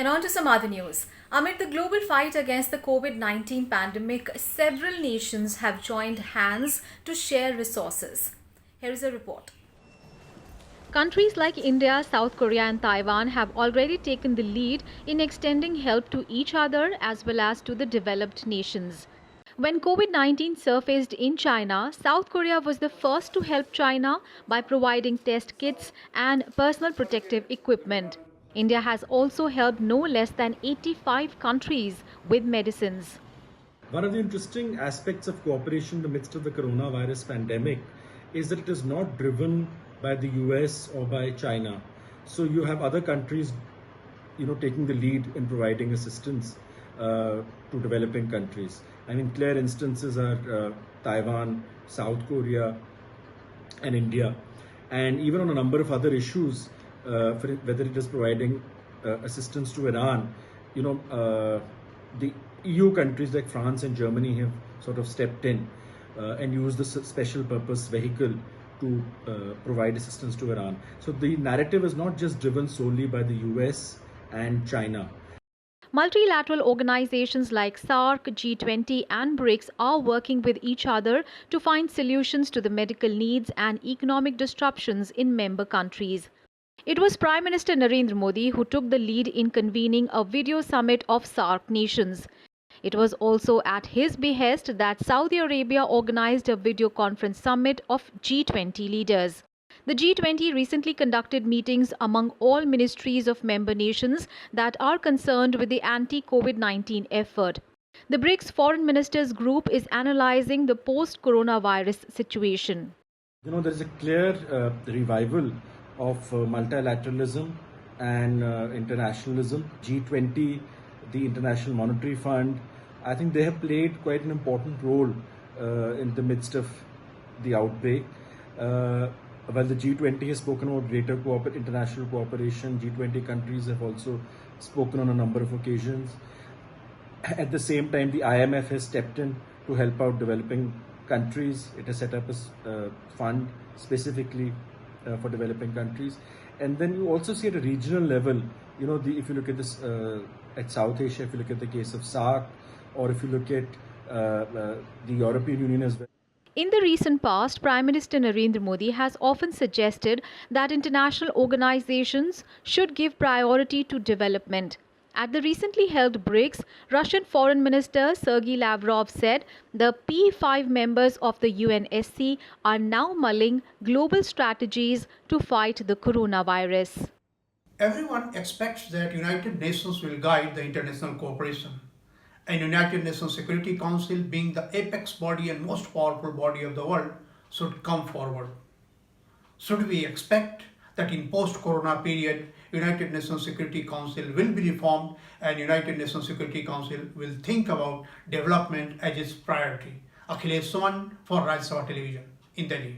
And on to some other news. Amid the global fight against the COVID-19 pandemic, several nations have joined hands to share resources. Here is a report. Countries like India, South Korea and Taiwan have already taken the lead in extending help to each other as well as to the developed nations. When COVID-19 surfaced in China, South Korea was the first to help China by providing test kits and personal protective equipment. India has also helped no less than 85 countries with medicines. One of the interesting aspects of cooperation in the midst of the coronavirus pandemic is that it is not driven by the US or by China. So you have other countries, taking the lead in providing assistance to developing countries. I mean, clear instances are Taiwan, South Korea, and India, and even on a number of other issues, whether it is providing assistance to Iran, the EU countries like France and Germany have sort of stepped in and used this special purpose vehicle to provide assistance to Iran. So the narrative is not just driven solely by the US and China. Multilateral organizations like SAARC, G20 and BRICS are working with each other to find solutions to the medical needs and economic disruptions in member countries. It was Prime Minister Narendra Modi who took the lead in convening a video summit of SAARC nations. It was also at his behest that Saudi Arabia organized a video conference summit of G20 leaders. The G20 recently conducted meetings among all ministries of member nations that are concerned with the anti-COVID-19 effort. The BRICS Foreign Ministers Group is analyzing the post-coronavirus situation. There is a clear revival of multilateralism and internationalism. G20, the International Monetary Fund, I think they have played quite an important role in the midst of the outbreak. While the G20 has spoken about greater international cooperation, G20 countries have also spoken on a number of occasions. At the same time, the IMF has stepped in to help out developing countries. It has set up a fund specifically for developing countries. And then you also see at a regional level, if you look at this at South Asia, if you look at the case of SAARC, or if you look at the European Union as well. In the recent past, Prime Minister Narendra Modi has often suggested that international organizations should give priority to development. At the recently held BRICS, Russian Foreign Minister Sergei Lavrov said the P5 members of the UNSC are now mulling global strategies to fight the coronavirus. Everyone expects that United Nations will guide the international cooperation. And United Nations Security Council, being the apex body and most powerful body of the world, should come forward. Should we expect that in post-corona period, United Nations Security Council will be reformed and United Nations Security Council will think about development as its priority? Akhilesh Suman for Rajya Sabha Television in Delhi.